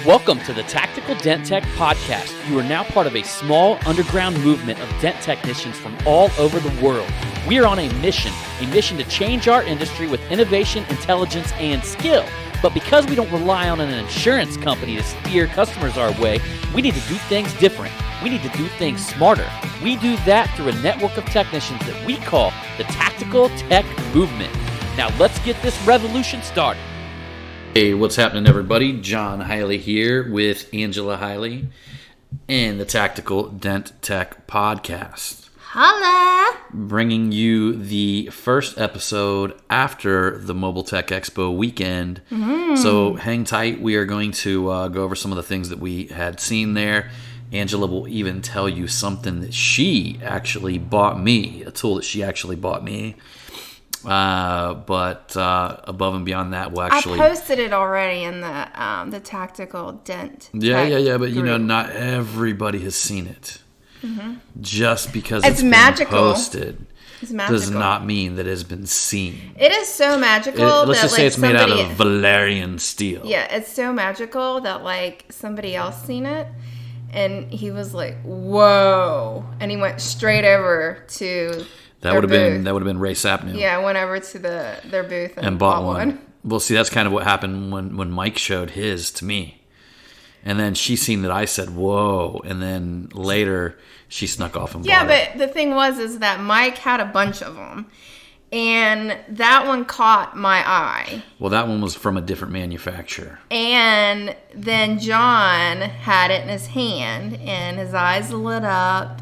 Welcome to the Tactical Dent Tech Podcast. You are now part of a small underground movement of dent technicians from all over the world. We are on a mission to change our industry with innovation, intelligence, and skill. But because we don't rely on an insurance company to steer customers our way, we need to do things different. We need to do things smarter. We do that through a network of technicians that we call the Tactical Tech Movement. Now let's get this revolution started. Hey, what's happening, everybody? John Hiley here with Angela Hiley and the Tactical Dent Tech Podcast. Holla! Bringing you the first episode after the Mobile Tech Expo weekend. So hang tight. We are going to go over some of the things that we had seen there. Angela will even tell you something that she actually bought me, a tool that she actually bought me. But above and beyond that, we'll actually... I posted it already in the Tactical Dent. Yeah, but group. Not everybody has seen it. Just because It's been magical. posted It's magical. does not mean that it has been seen. It is so magical. Let's that, just say it's made out somebody- of Valerian steel. Yeah, it's so magical that somebody else seen it, and he was like, "Whoa!" and he went straight over to. That would have been Ray Sapnew. Yeah, I went over to their booth and bought one. Well, see, that's kind of what happened when Mike showed his to me. And then she seen that I said, whoa. And then later, she snuck off and bought it. Yeah, but the thing is that Mike had a bunch of them. And that one caught my eye. Well, that one was from a different manufacturer. And then John had it in his hand, and his eyes lit up,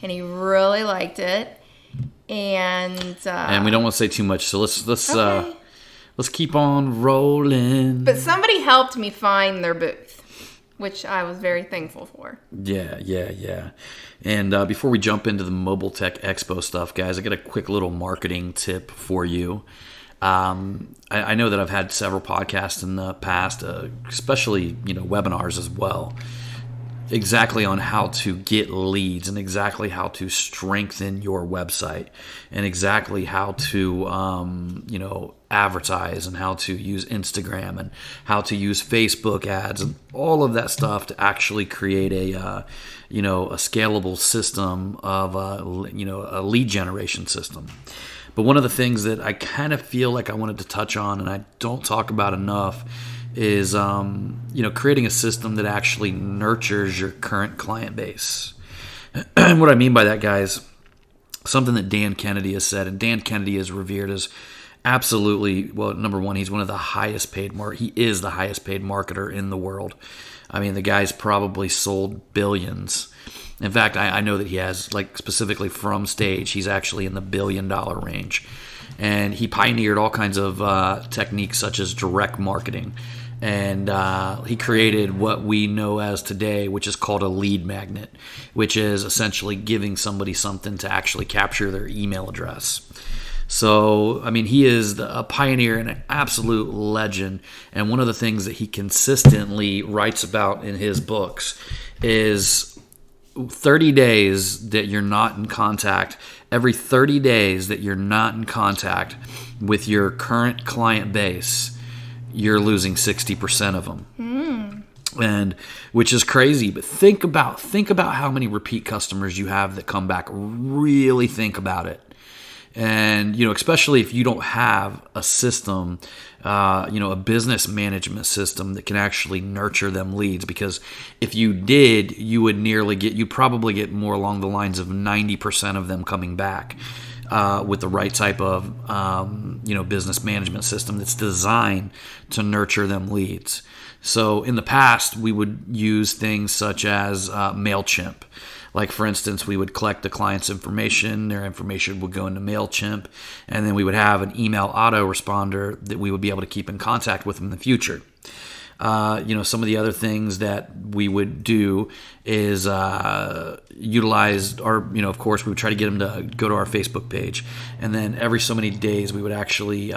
and he really liked it. And we don't want to say too much, so let's okay. Let's keep on rolling. But somebody helped me find their booth, which I was very thankful for. Yeah. And before we jump into the Mobile Tech Expo stuff, guys, I got a quick little marketing tip for you. I know that I've had several podcasts in the past, especially webinars as well, exactly on how to get leads and exactly how to strengthen your website and exactly how to advertise and how to use Instagram and how to use Facebook ads and all of that stuff to actually create a scalable system of a lead generation system. But one of the things that I kind of feel like I wanted to touch on and I don't talk about enough is creating a system that actually nurtures your current client base. And what I mean by that, guys, something that Dan Kennedy has said, and Dan Kennedy is revered as absolutely, well, number one, he's one of the highest paid he is the highest paid marketer in the world. I mean, the guy's probably sold billions. In fact, I know that he has, specifically from stage, he's actually in the $1 billion range. And he pioneered all kinds of techniques such as direct marketing. And he created what we know as today, which is called a lead magnet, which is essentially giving somebody something to actually capture their email address. So, I mean, he is a pioneer and an absolute legend. And one of the things that he consistently writes about in his books is 30 days that you're not in contact. Every 30 days that you're not in contact with your current client base, you're losing 60% of them. And which is crazy, but think about how many repeat customers you have that come back. Really think about it. And, especially if you don't have a system, a business management system that can actually nurture them leads. Because if you did, you'd probably get more along the lines of 90% of them coming back with the right type of, business management system that's designed to nurture them leads. So in the past, we would use things such as MailChimp. Like, for instance, we would collect the client's information. Their information would go into MailChimp. And then we would have an email autoresponder that we would be able to keep in contact with in the future. Some of the other things that we would do is utilize, or, of course, we would try to get them to go to our Facebook page. And then every so many days, we would actually,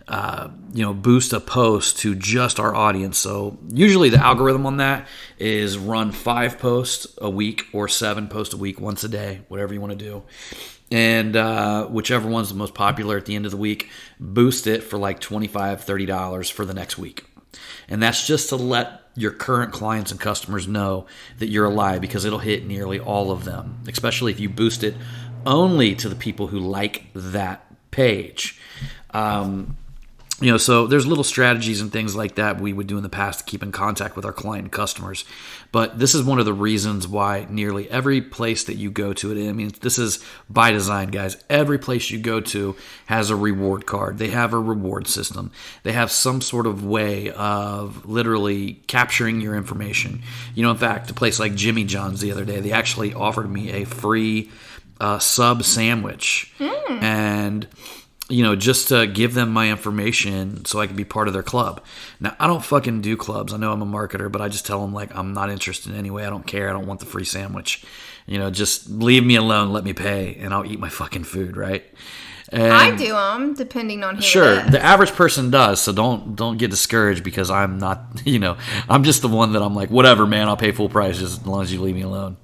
boost a post to just our audience. So usually the algorithm on that is run 5 posts a week or 7 posts a week, once a day, whatever you want to do. And whichever one's the most popular at the end of the week, boost it for like $25, $30 for the next week. And that's just to let your current clients and customers know that you're alive, because it'll hit nearly all of them, especially if you boost it only to the people who like that page. So there's little strategies and things like that we would do in the past to keep in contact with our client and customers. But this is one of the reasons why nearly every place that you go to, this is by design, guys. Every place you go to has a reward card. They have a reward system. They have some sort of way of literally capturing your information. In fact, a place like Jimmy John's the other day, they actually offered me a free sub sandwich. And just to give them my information so I can be part of their club. Now, I don't fucking do clubs. I know I'm a marketer, but I just tell them, I'm not interested anyway. I don't care. I don't want the free sandwich. Just leave me alone. Let me pay, and I'll eat my fucking food, right? And I do them, depending on who sure, it is. the average person does, so don't get discouraged because I'm not, I'm just the one that I'm like, whatever, man, I'll pay full price just as long as you leave me alone.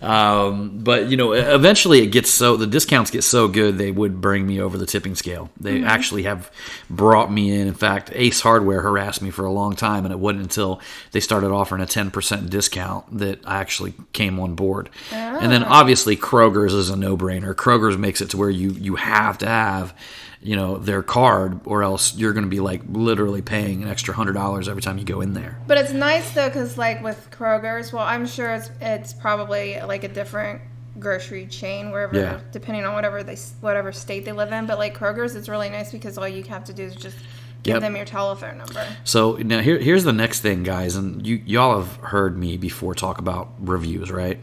But eventually the discounts get so good they would bring me over the tipping scale. They actually have brought me in. In fact, Ace Hardware harassed me for a long time, and it wasn't until they started offering a 10% discount that I actually came on board. And then obviously Kroger's is a no-brainer. Kroger's makes it to where you have to have their card, or else you're going to be literally paying an extra $100 every time you go in there. But it's nice though, because with Kroger's, well, I'm sure it's probably a different grocery chain wherever, depending on whatever state they live in. But Kroger's, it's really nice because all you have to do is just give them your telephone number. So now here's the next thing, guys, and y'all have heard me before talk about reviews, right?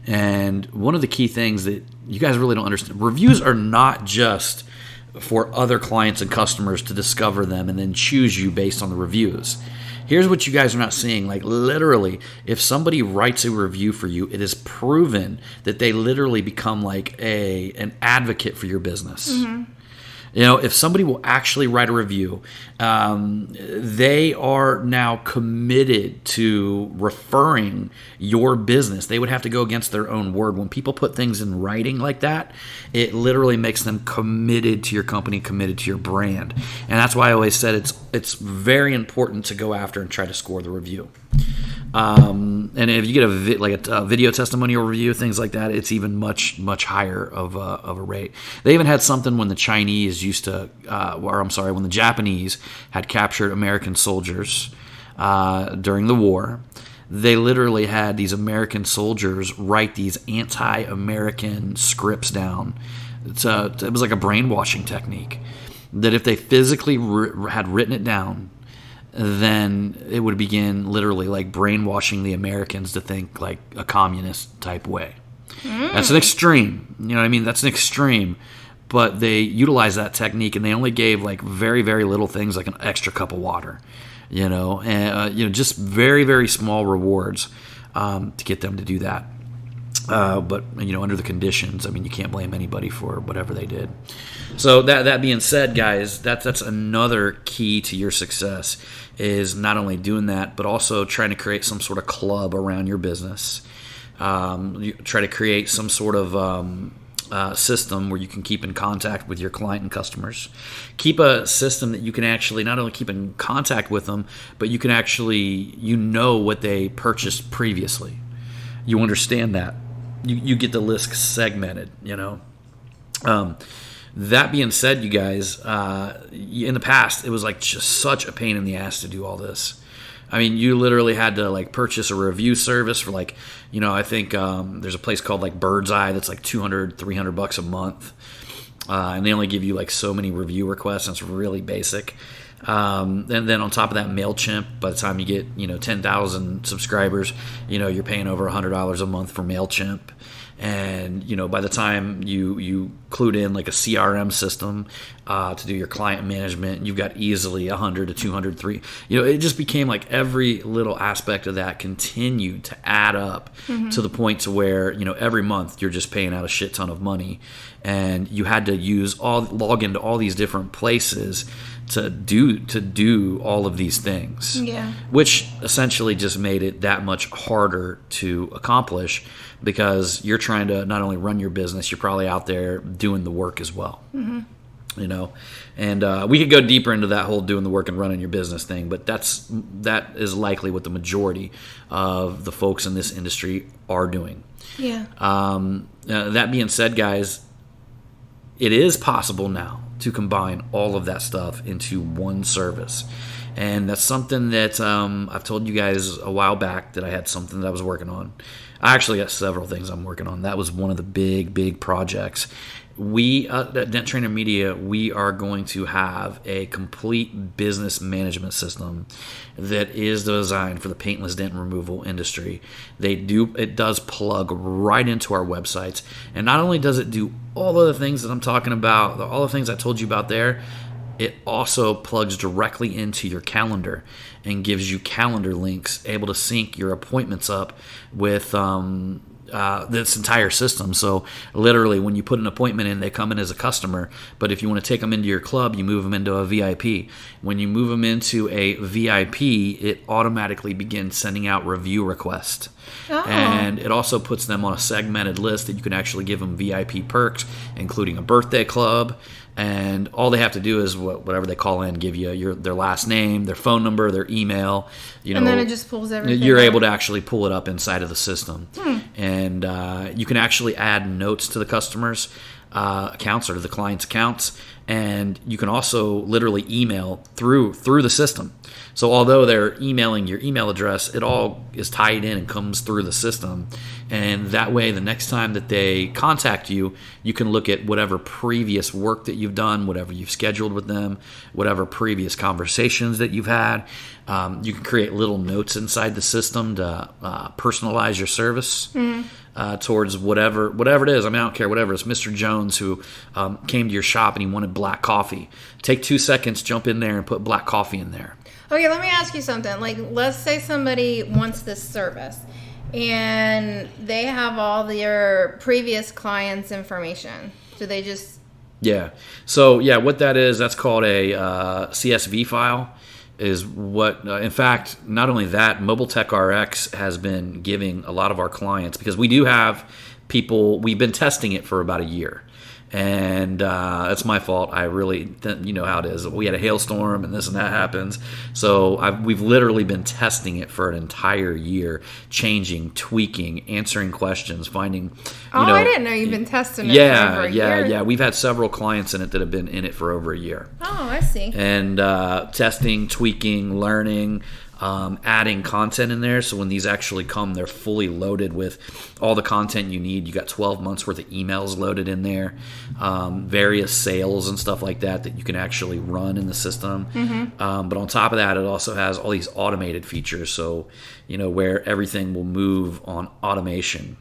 And one of the key things that you guys really don't understand, reviews are not just for other clients and customers to discover them and then choose you based on the reviews. Here's what you guys are not seeing. Literally, if somebody writes a review for you, it is proven that they literally become an advocate for your business. If somebody will actually write a review, they are now committed to referring your business. They would have to go against their own word. When people put things in writing like that, it literally makes them committed to your company, committed to your brand. And that's why I always said it's very important to go after and try to score the review. And if you get a video testimonial review, things like that, it's even much, much higher of a rate. They even had something when the Chinese when the Japanese had captured American soldiers during the war. They literally had these American soldiers write these anti-American scripts down. It was like a brainwashing technique, that if they physically had written it down, then it would begin literally brainwashing the Americans to think a communist type way. That's an extreme. You know what I mean? That's an extreme. But they utilized that technique, and they only gave very, very little things, like an extra cup of water, and just very, very small rewards to get them to do that. But under the conditions, you can't blame anybody for whatever they did. So that being said, guys, that's another key to your success, is not only doing that, but also trying to create some sort of club around your business. You try to create some sort of system where you can keep in contact with your client and customers. Keep a system that you can actually not only keep in contact with them, but you can actually what they purchased previously. You understand that. You get the list segmented, That being said, you guys, in the past, it was just such a pain in the ass to do all this. You literally had to purchase a review service for I think there's a place called Bird's Eye that's $200, $300 a month, and they only give you so many review requests, and it's really basic. And then on top of that, MailChimp, by the time you get 10,000 subscribers, you're paying over $100 a month for MailChimp. And by the time you clued in a CRM system to do your client management, you've got easily 100 to 200, 300. It just became every little aspect of that continued to add up to the point to where every month you're just paying out a shit ton of money, and you had to log into all these different places to do all of these things. Yeah. Which essentially just made it that much harder to accomplish, because you're trying to not only run your business, you're probably out there doing the work as well. you know. And we could go deeper into that whole doing the work and running your business thing, but that is likely what the majority of the folks in this industry are doing. Yeah. That being said, guys, it is possible now to combine all of that stuff into one service. And that's something that I've told you guys a while back that I had something that I was working on. I actually got several things I'm working on. That was one of the big projects. We at Dent Trainer Media, we are going to have a complete business management system that is designed for the paintless dent removal industry. It does plug right into our websites, and not only does it do all of the things that I'm talking about, all the things I told you about there, it also plugs directly into your calendar and gives you calendar links, able to sync your appointments up with this entire system. So literally, when you put an appointment in, they come in as a customer. But if you want to take them into your club, you move them into a VIP. When you move them into a VIP, it automatically begins sending out review requests. Oh. And it also puts them on a segmented list that you can actually give them VIP perks, including a birthday club. And all they have to do is whatever they call in, give you their last name, their phone number, their email. And then it just pulls everything. You're able to actually pull it up inside of the system. And you can actually add notes to the customer's accounts or to the client's accounts. And you can also literally email through the system. So although they're emailing your email address, it all is tied in and comes through the system. And that way, the next time that they contact you, you can look at whatever previous work that you've done, whatever you've scheduled with them, whatever previous conversations that you've had. You can create little notes inside the system to personalize your service. Towards whatever it is. I mean, I don't care, whatever. It's Mr. Jones who came to your shop and he wanted black coffee. Take 2 seconds, jump in there and put black coffee in there. Okay, let me ask you something. Like, let's say somebody wants this service and they have all their previous clients' information. Do they just... Yeah. So, yeah, what that is, that's called a CSV file. Is what, in fact, not only that, Mobile Tech RX has been giving a lot of our clients, because we do have people, we've been testing it for about a year. And that's my fault. I really, you know how it is. We had a hailstorm and this and that happens. So we've literally been testing it for an entire year, changing, tweaking, answering questions, finding. I didn't know you've been testing it for over a year. Yeah. We've had several clients in it that have been in it for over a year. Oh, I see. And testing, tweaking, learning. Adding content in there, so when these actually come, they're fully loaded with all the content you need. You got 12 months worth of emails loaded in there, various sales and stuff like that you can actually run in the system. But on top of that, it also has all these automated features, so where everything will move on automation.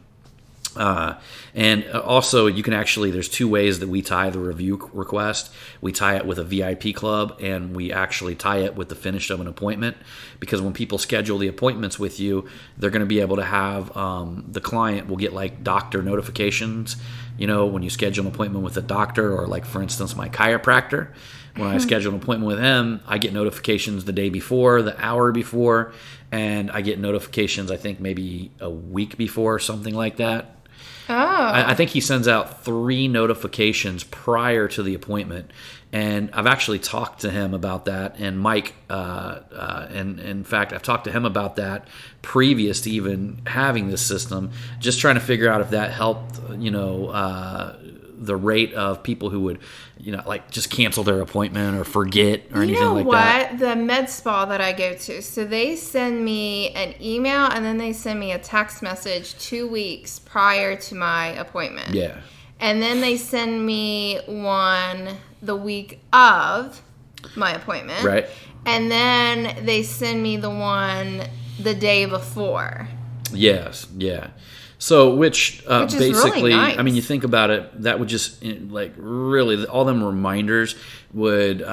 And also, you can actually, there's 2 ways that we tie the review request. We tie it with a VIP club, and we actually tie it with the finish of an appointment. Because when people schedule the appointments with you, they're going to be able to have, the client will get like doctor notifications. When you schedule an appointment with a doctor, or like, for instance, my chiropractor. When I schedule an appointment with him, I get notifications the day before, the hour before, and I get notifications, I think, maybe a week before, something like that. Oh. I think he sends out 3 notifications prior to the appointment, and I've actually talked to him about that. And Mike, and in fact, I've talked to him about that previous to even having this system, just trying to figure out if that helped, the rate of people who would, like just cancel their appointment or forget or anything like that. You know what? The med spa that I go to, so they send me an email and then they send me a text message 2 weeks prior to my appointment. Yeah. And then they send me one the week of my appointment. Right. And then they send me the one the day before. Yes. Yeah. So, which basically, really nice. I mean, you think about it, that would just, like, really, all them reminders would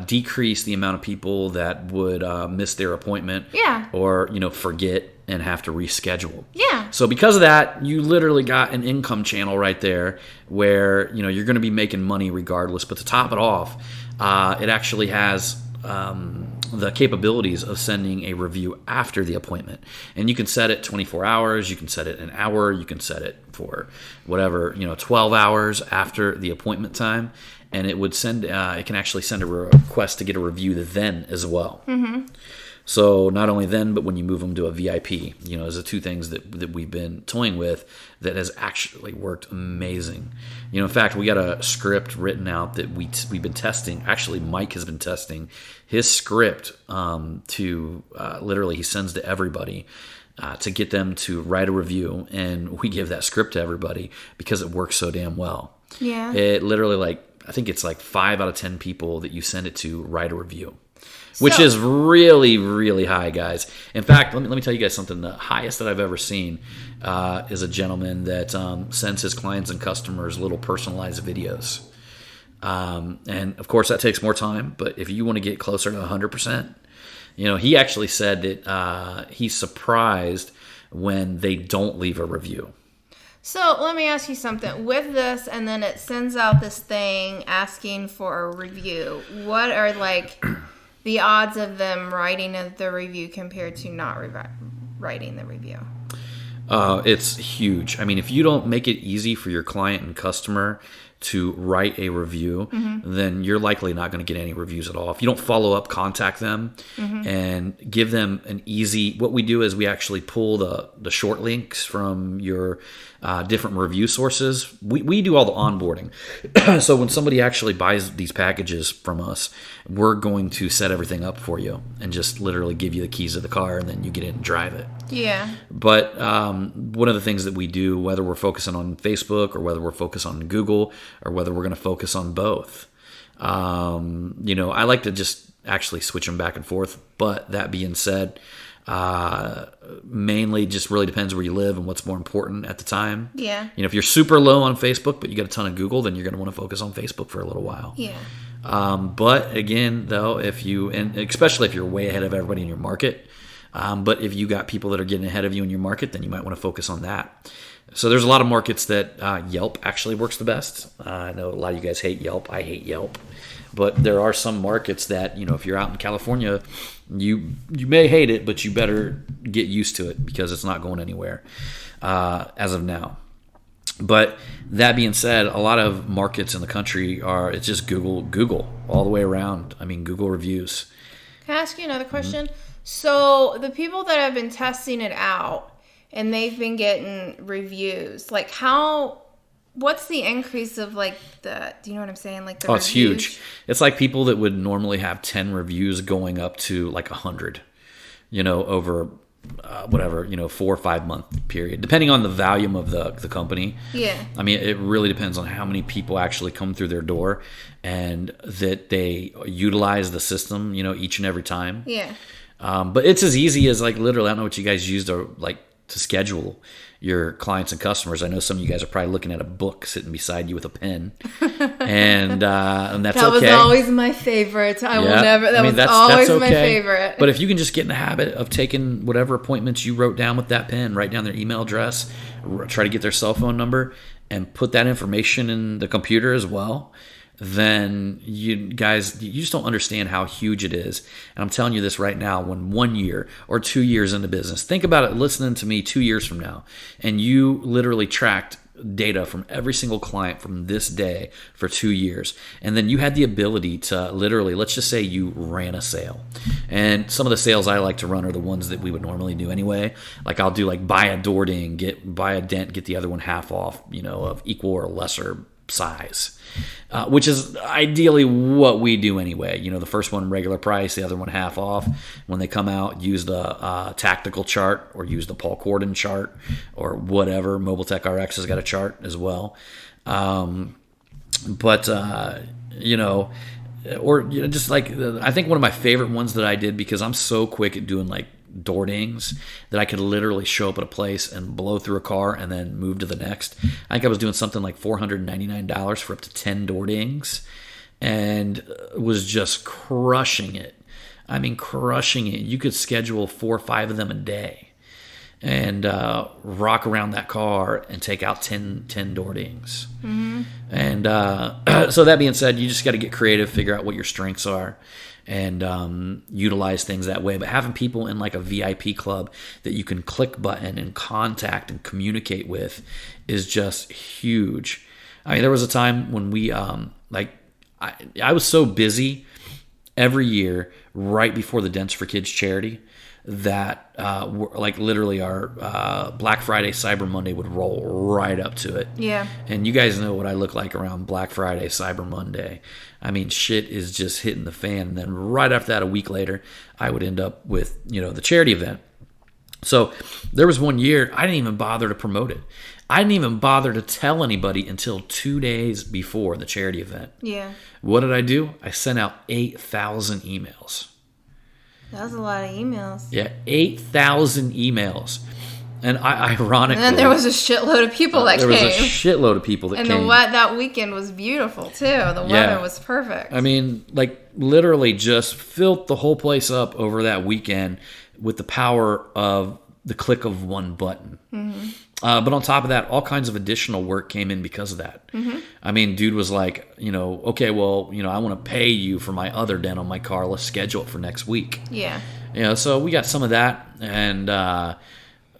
decrease the amount of people that would miss their appointment. Yeah. Or, forget and have to reschedule. Yeah. So, because of that, you literally got an income channel right there where, you're going to be making money regardless. But to top it off, it actually has the capabilities of sending a review after the appointment. And you can set it 24 hours, you can set it an hour, you can set it for whatever, 12 hours after the appointment time. and it would send. It can actually send a request to get a review then as well. Mm-hmm. So not only then, but when you move them to a VIP, those are two things that we've been toying with that has actually worked amazing. In fact, we got a script written out that we've been testing. Actually, Mike has been testing his script to literally he sends to everybody to get them to write a review, and we give that script to everybody because it works so damn well. Yeah. It literally I think it's 5 out of 10 people that you send it to write a review. Which is really, really high, guys. In fact, let me tell you guys something. The highest that I've ever seen is a gentleman that sends his clients and customers little personalized videos. And, of course, that takes more time. But if you want to get closer to 100%, he actually said that he's surprised when they don't leave a review. So let me ask you something. With this, and then it sends out this thing asking for a review, what are, the odds of them writing the review compared to not writing the review? It's huge. I mean, if you don't make it easy for your client and customer to write a review, then you're likely not going to get any reviews at all. If you don't follow up, contact them and give them an easy. What we do is we actually pull the short links from your different review sources. We do all the onboarding. So when somebody actually buys these packages from us, we're going to set everything up for you and just literally give you the keys of the car, and then you get in and drive it. Yeah. But one of the things that we do, whether we're focusing on Facebook or whether we're focused on Google or whether we're going to focus on both, I like to just actually switch them back and forth. But that being said, mainly just really depends where you live and what's more important at the time. Yeah. If you're super low on Facebook, but you got a ton of Google, then you're going to want to focus on Facebook for a little while. Yeah. But again, though, and especially if you're way ahead of everybody in your market, but if you got people that are getting ahead of you in your market, then you might want to focus on that. So there's a lot of markets that Yelp actually works the best. I know a lot of you guys hate Yelp. I hate Yelp. But there are some markets that, if you're out in California, you may hate it, but you better get used to it because it's not going anywhere as of now. But that being said, a lot of markets in the country it's just Google all the way around. I mean, Google reviews. Can I ask you another question? So the people that have been testing it out and they've been getting reviews, what's the increase of do you know what I'm saying? The reviews? It's huge. It's like people that would normally have 10 reviews going up to 100, over 4 or 5 month period, depending on the volume of the company. Yeah. I mean, it really depends on how many people actually come through their door and that they utilize the system, each and every time. Yeah. But it's as easy as literally, I don't know what you guys use to schedule your clients and customers. I know some of you guys are probably looking at a book sitting beside you with a pen, and that's okay. That was always my favorite. That was always my favorite. But if you can just get in the habit of taking whatever appointments you wrote down with that pen, write down their email address, try to get their cell phone number, and put that information in the computer as well, then you just don't understand how huge it is. And I'm telling you this right now, when 1 year or 2 years into business, think about it listening to me 2 years from now, and you literally tracked data from every single client from this day for 2 years. And then you had the ability to literally, let's just say you ran a sale. And some of the sales I like to run are the ones that we would normally do anyway. I'll do buy a door ding, buy a dent, get the other one half off, of equal or lesser size, which is ideally what we do anyway. The first one regular price, the other one half off. When they come out, use the tactical chart or use the Paul Corden chart or whatever. Mobile Tech RX has got a chart as well. I think one of my favorite ones that I did, because I'm so quick at doing door dings, that I could literally show up at a place and blow through a car and then move to the next. I think I was doing something like $499 for up to 10 door dings, and was just crushing it. I mean, crushing it. You could schedule 4 or 5 of them a day and rock around that car and take out 10 door dings. Mm-hmm. And so that being said, you just got to get creative, figure out what your strengths are, and utilize things that way. But having people in a VIP club that you can click button and contact and communicate with is just huge. I mean, there was a time when we I was so busy every year right before the Dents for Kids charity that like literally our Black Friday, Cyber Monday would roll right up to it. Yeah. And you guys know what I look like around Black Friday, Cyber Monday. I mean, shit is just hitting the fan. And then right after that, a week later, I would end up with, the charity event. So there was one year I didn't even bother to promote it. I didn't even bother to tell anybody until 2 days before the charity event. Yeah. What did I do? I sent out 8,000 emails. That was a lot of emails. Yeah, 8,000 emails. And ironically... And then there was a shitload of people that came. There was a shitload of people that came. And that weekend was beautiful, too. The weather was perfect. I mean, like, literally just filled the whole place up over that weekend with the power of the click of one button. Mm-hmm. But on top of that, all kinds of additional work came in because of that. Mm-hmm. I mean, dude was like, okay, well, I want to pay you for my other dent on my car. Let's schedule it for next week. Yeah. So we got some of that. And,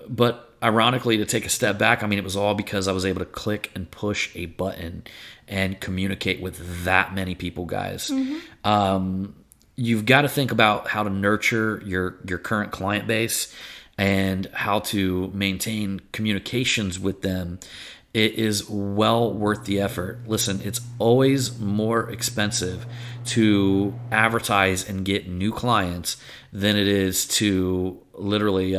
but ironically, to take a step back, I mean, it was all because I was able to click and push a button and communicate with that many people, guys. Mm-hmm. You've got to think about how to nurture your current client base and how to maintain communications with them. It is well worth the effort. Listen, it's always more expensive to advertise and get new clients than it is to literally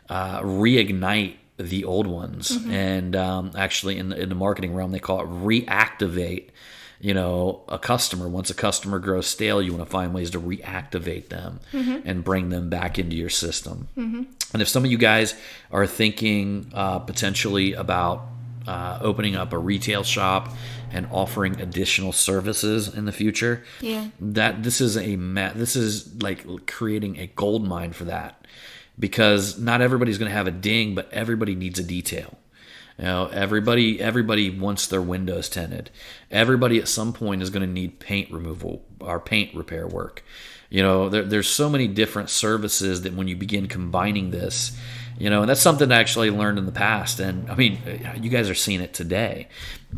reignite the old ones. Mm-hmm. And actually in the marketing realm, they call it reactivate. A customer. Once a customer grows stale, you want to find ways to reactivate them mm-hmm. and bring them back into your system. Mm-hmm. And if some of you guys are thinking potentially about opening up a retail shop and offering additional services in the future, this is like creating a gold mine for that, because not everybody's going to have a ding, but everybody needs a detail. Everybody wants their windows tinted. Everybody at some point is going to need paint removal or paint repair work. There's so many different services that when you begin combining this, and that's something I actually learned in the past. And I mean, you guys are seeing it today.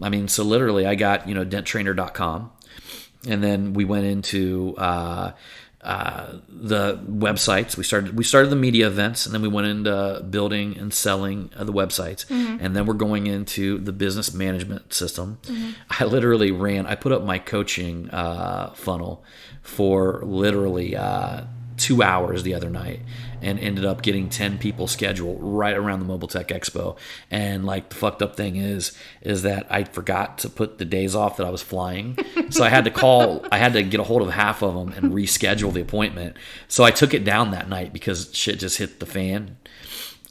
I mean, so literally I got, denttrainer.com, and then we went into, the websites. We started the media events, and then we went into building and selling the websites, mm-hmm. and then we're going into the business management system. Mm-hmm. I put up my coaching funnel for literally 2 hours the other night, and ended up getting 10 people scheduled right around the Mobile Tech Expo. And like the fucked up thing is that I forgot to put the days off that I was flying. So I had to get a hold of half of them and reschedule the appointment. So I took it down that night because shit just hit the fan.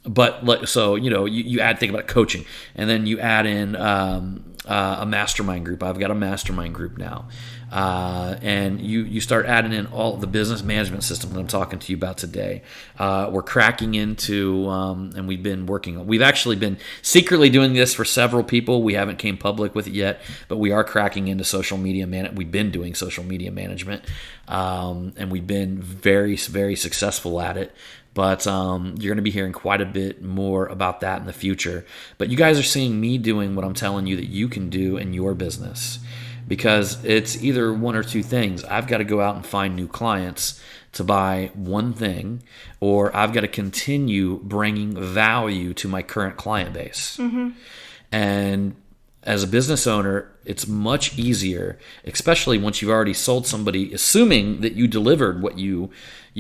But so, you think about coaching, and then you add in a mastermind group. I've got a mastermind group now. And you start adding in all the business management system that I'm talking to you about today. We're cracking into, and we've actually been secretly doing this for several people. We haven't came public with it yet, but we are cracking into social media we've been doing social media management, and we've been very, very successful at it. But you're going to be hearing quite a bit more about that in the future. But you guys are seeing me doing what I'm telling you that you can do in your business. Because it's either one or two things. I've got to go out and find new clients to buy one thing, or I've got to continue bringing value to my current client base. Mm-hmm. And as a business owner, it's much easier, especially once you've already sold somebody, assuming that you delivered what you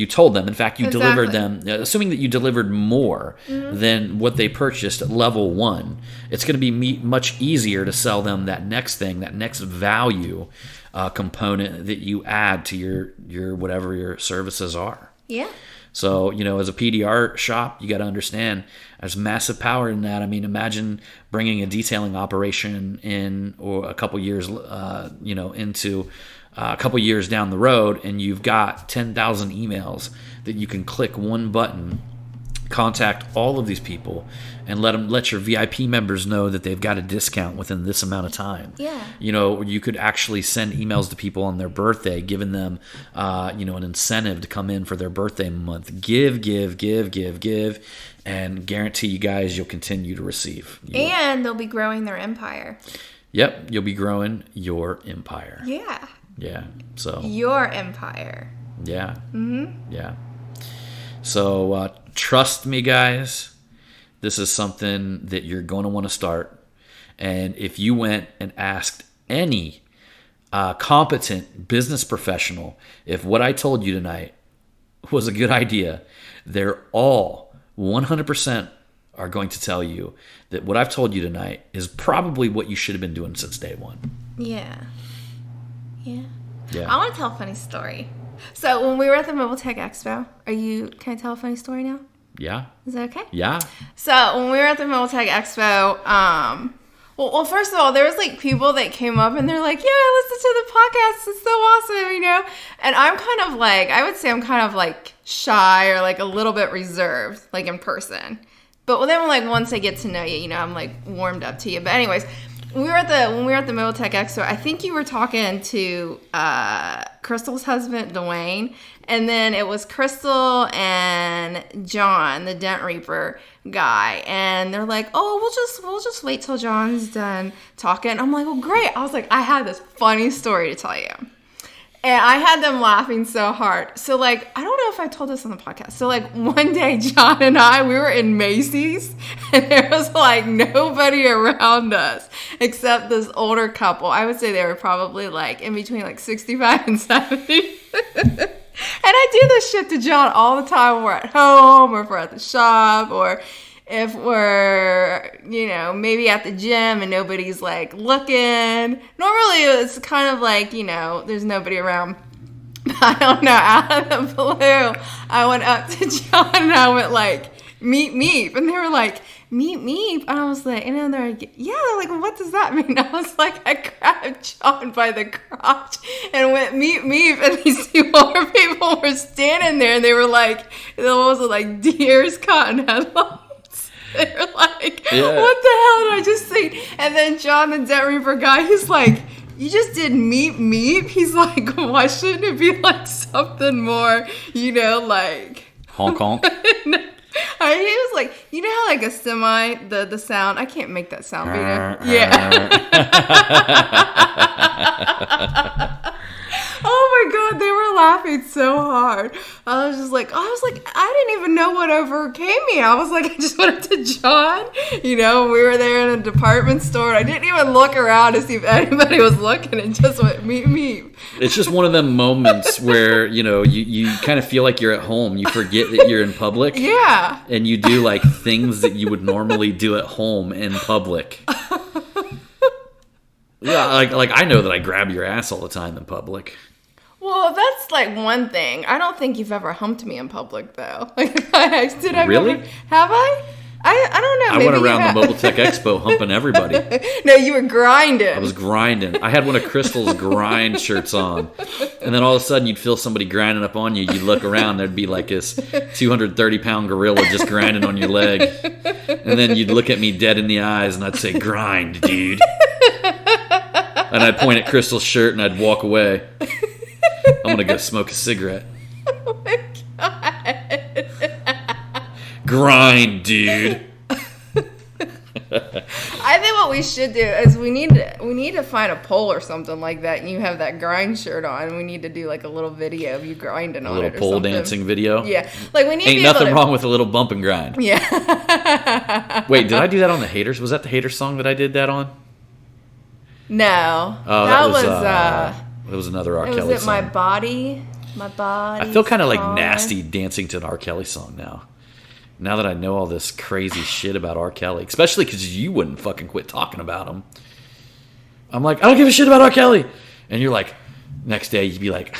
told them. In fact, you delivered them, assuming that you delivered more mm-hmm. than what they purchased at level one. It's going to be much easier to sell them that next thing, that next value component that you add to your whatever your services are. Yeah. So, as a PDR shop, you got to understand there's massive power in that. I mean, imagine bringing a detailing operation in or a couple years, into a couple years down the road, and you've got 10,000 emails that you can click one button, contact all of these people, and let your VIP members know that they've got a discount within this amount of time. Yeah. You could actually send emails to people on their birthday, giving them, an incentive to come in for their birthday month. Give, and guarantee you guys you'll continue to receive. And they'll be growing their empire. Yep, you'll be growing your empire. Yeah. Yeah. So. Your empire. Yeah. Mm-hmm. Yeah. So trust me, guys. This is something that you're going to want to start. And if you went and asked any competent business professional if what I told you tonight was a good idea, they're all 100% are going to tell you that what I've told you tonight is probably what you should have been doing since day one. Yeah. Yeah. Yeah. I want to tell a funny story. So when we were at the Mobile Tech Expo, can I tell a funny story now? Yeah. Is that okay? Yeah. So when we were at the Mobile Tech Expo, well, first of all, there was like people that came up and they're like, yeah, I listened to the podcast. It's so awesome, you know? And I'm kind of like, I would say I'm kind of like shy or like a little bit reserved, like in person. But then like once I get to know you, you know, I'm like warmed up to you. But anyways, when we were at the Mobile Tech Expo, I think you were talking to Crystal's husband, Dwayne, and then it was Crystal and John, the Dent Reaper guy, and they're like, "Oh, we'll just wait till John's done talking." I'm like, "Well, great." I was like, "I have this funny story to tell you." And I had them laughing so hard. So, like, I don't know if I told this on the podcast. So, like, one day, John and we were in Macy's, and there was, like, nobody around us except this older couple. I would say they were probably, like, in between, like, 65 and 70. And I do this shit to John all the time when we're at home or if we're at the shop or if we're, you know, maybe at the gym and nobody's, like, looking. Normally, it's kind of like, you know, there's nobody around. I don't know, out of the blue, I went up to John and I went, like, meep, meep. And they were like, meep, meep. And I was like, and then they're like, yeah, they're like, well, what does that mean? I was like, I grabbed John by the crotch and went, meep, meep. And these two older people were standing there and they were like, those were like deers caught in headlights. They're like, yeah. What the hell did I just see? And then John, the Dent Reaper guy, he's like, you just did meep, meep? He's like, why shouldn't it be like something more, you know, like... Honk, honk. He was like, you know how like a semi, the sound, I can't make that sound, but you know? Yeah. Oh my God, they were laughing so hard. I was like, I didn't even know what overcame me. I was like, I just went up to John. You know, we were there in a department store. I didn't even look around to see if anybody was looking and just went, meep, meep. It's just one of them moments where, you know, you kind of feel like you're at home. You forget that you're in public. Yeah. And you do like things that you would normally do at home in public. Yeah, like I know that I grab your ass all the time in public. Well, that's like one thing. I don't think you've ever humped me in public, though. Like, did I really? Have I? I don't know. I went around the Mobile Tech Expo humping everybody. No, you were grinding. I was grinding. I had one of Crystal's grind shirts on. And then all of a sudden, you'd feel somebody grinding up on you. You'd look around. There'd be like this 230-pound gorilla just grinding on your leg. And then you'd look at me dead in the eyes, and I'd say, grind, dude. And I'd point at Crystal's shirt, and I'd walk away. I'm going to go smoke a cigarette. Oh, my God. Grind, dude. I think what we should do is we need to find a pole or something like that, and you have that grind shirt on. We need to do like a little video of you grinding on it or something. A little pole dancing video? Yeah. Like we need Ain't nothing wrong with a little bump and grind. Yeah. Wait, did I do that on the Haters? Was that the Haters song that I did that on? No. Oh, that was another R. Kelly song. Was it My Body? My Body. I feel kind of like nasty dancing to an R. Kelly song now. Now that I know all this crazy shit about R. Kelly, especially because you wouldn't fucking quit talking about him. I'm like, I don't give a shit about R. Kelly. And you're like, next day you'd be like,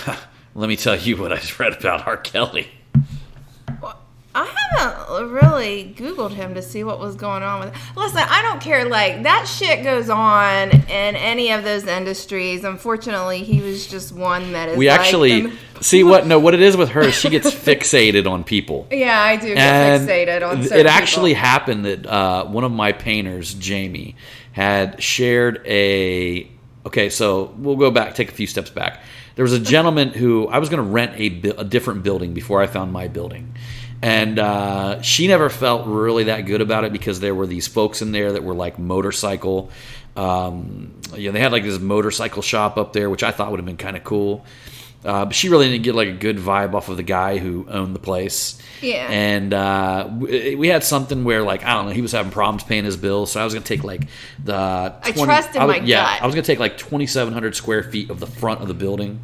let me tell you what I just read about R. Kelly. Well, I haven't really Googled him to see what was going on with it. Listen, I don't care. Like, that shit goes on in any of those industries. Unfortunately, he was just one that is. We actually see what it is with her is she gets fixated on people. Yeah, I do get fixated on certain It actually happened that one of my painters, Jamie, had shared okay, so we'll go back, take a few steps back. There was a gentleman who I was going to rent a different building before I found my building. And she never felt really that good about it because there were these folks in there that were like motorcycle. They had like this motorcycle shop up there, which I thought would have been kind of cool. But she really didn't get like a good vibe off of the guy who owned the place. Yeah. And we had something where, like, I don't know, he was having problems paying his bills, so I was going to take like I trusted my gut. I was going to take like 2,700 square feet of the front of the building,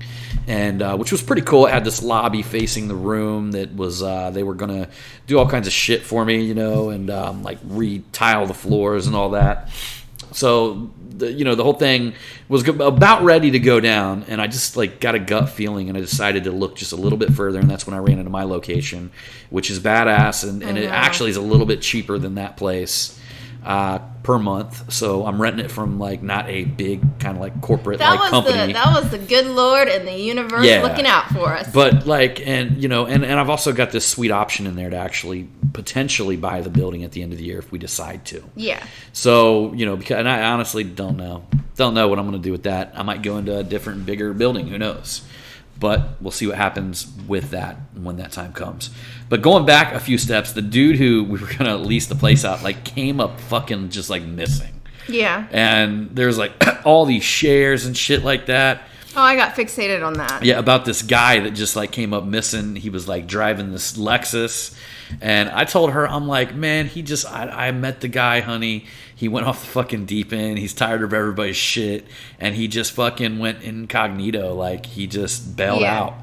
and which was pretty cool. It had this lobby facing the room that was they were going to do all kinds of shit for me, and like re-tile the floors and all that. So the whole thing was about ready to go down, and I just like got a gut feeling, and I decided to look just a little bit further, and that's when I ran into my location, which is badass, and it actually is a little bit cheaper than that place per month. So I'm renting it from like not a big kind of like corporate company. That was the good Lord and the universe looking out for us. But like, and I've also got this sweet option in there to actually potentially buy the building at the end of the year if we decide to. Yeah. So, because, and I honestly don't know what I'm going to do with that. I might go into a different, bigger building. Who knows? But we'll see what happens with that when that time comes. But going back a few steps, the dude who we were going to lease the place out, like, came up fucking just, like, missing. Yeah. And there's, like, all these shares and shit like that. Oh, I got fixated on that. Yeah, about this guy that just, like, came up missing. He was, like, driving this Lexus. And I told her, I'm like, man, I met the guy, honey. He went off the fucking deep end. He's tired of everybody's shit. And he just fucking went incognito. Like, he just bailed out.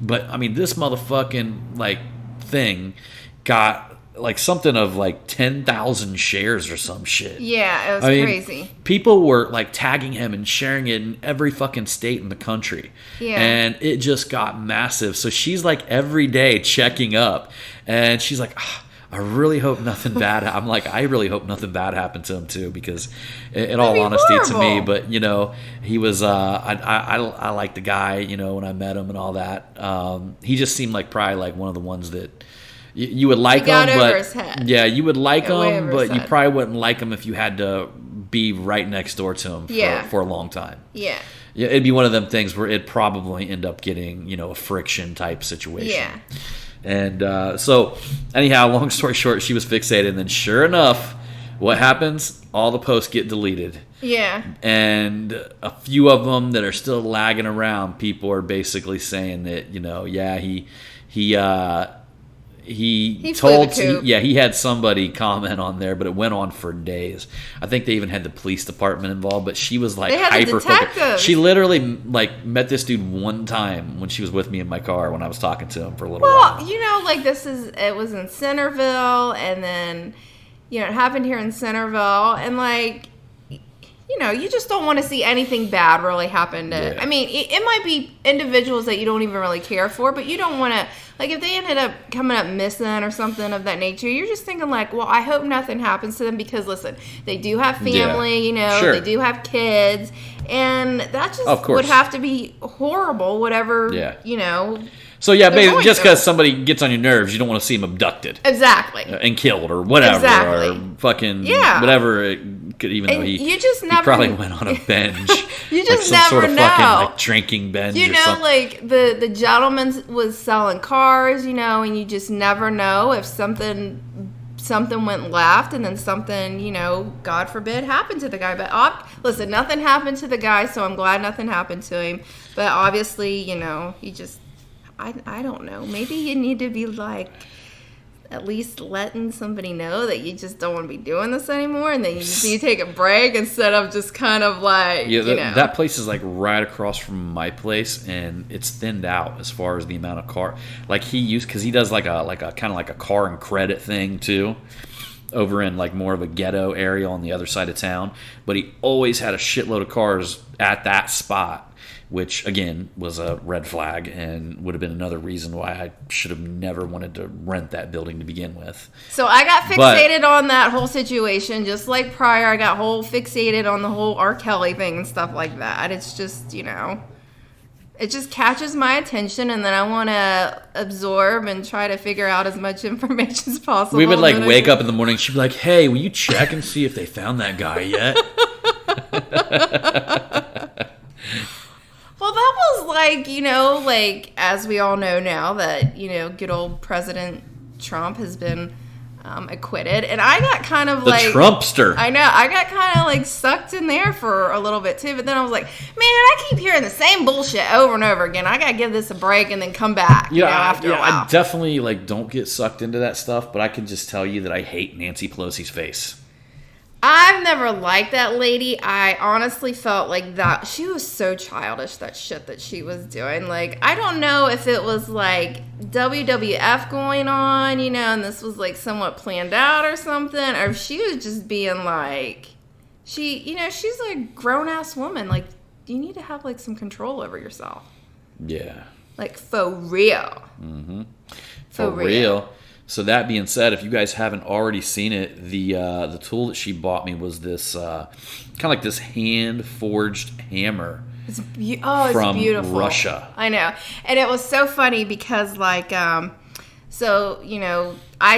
But, I mean, this motherfucking, like, thing got like something of like 10,000 shares or some shit. Yeah, it was crazy. People were like tagging him and sharing it in every fucking state in the country. Yeah. And it just got massive. So she's like every day checking up, and she's like, I really hope nothing bad. I'm like, I really hope nothing bad happened to him too, because in all honesty, horrible. to me, but he was, I liked the guy, when I met him and all that. He just seemed like probably like one of the ones that you would like him, but you would like him, but you probably wouldn't like him if you had to be right next door to him for a long time. Yeah. Yeah, it'd be one of them things where it'd probably end up getting, a friction type situation. Yeah. And so, anyhow, long story short, she was fixated, and then sure enough, what happens? All the posts get deleted. Yeah. And a few of them that are still lagging around, people are basically saying that, he had somebody comment on there, but it went on for days. I think they even had the police department involved, but she was like hyper focused. She literally like met this dude one time when she was with me in my car when I was talking to him for a little while. Well, like it was in Centerville, and then it happened here in Centerville, and like you just don't want to see anything bad really happen to. I mean, it might be individuals that you don't even really care for, but you don't want to. Like, if they ended up coming up missing or something of that nature, you're just thinking, like, well, I hope nothing happens to them because, listen, they do have family, they do have kids, and that just would have to be horrible, whatever, So, basically, just because somebody gets on your nerves, you don't want to see them abducted. Exactly. And killed or whatever. Or fucking whatever it could, even though he probably went on a binge. You just like some never sort of know. Fucking, like, drinking binge or something. Like, the gentleman was selling cars, and you just never know if something went left and then something, God forbid, happened to the guy. But listen, nothing happened to the guy, so I'm glad nothing happened to him. But obviously, he just... I don't know. Maybe you need to be like at least letting somebody know that you just don't want to be doing this anymore, and then you just need to take a break instead of just kind of like that place is like right across from my place, and it's thinned out as far as the amount of car like because he does like a kind of like a car and credit thing too, over in like more of a ghetto area on the other side of town. But he always had a shitload of cars at that spot, which, again, was a red flag and would have been another reason why I should have never wanted to rent that building to begin with. So I got fixated on that whole situation, just like prior. I got fixated on the whole R. Kelly thing and stuff like that. It's just, it just catches my attention, and then I want to absorb and try to figure out as much information as possible. We would, like, wake up in the morning. She'd be like, hey, will you check and see if they found that guy yet? Well, that was like, like, as we all know now that, good old President Trump has been acquitted, and I got kind of the like Trumpster. I know, I got kind of like sucked in there for a little bit too, but then I was like, man, I keep hearing the same bullshit over and over again. I gotta give this a break and then come back. After a while. I definitely like don't get sucked into that stuff, but I can just tell you that I hate Nancy Pelosi's face. I've never liked that lady. I honestly felt like that she was so childish, that shit that she was doing. Like, I don't know if it was like WWF going on, and this was like somewhat planned out or something, or if she was just being like, she's like a grown-ass woman. Like, you need to have like some control over yourself. Yeah. Like, for real. Mm-hmm. For real. So that being said, if you guys haven't already seen it, the tool that she bought me was this kind of like this hand-forged hammer. It's from beautiful. Russia. I know. And it was so funny because like, I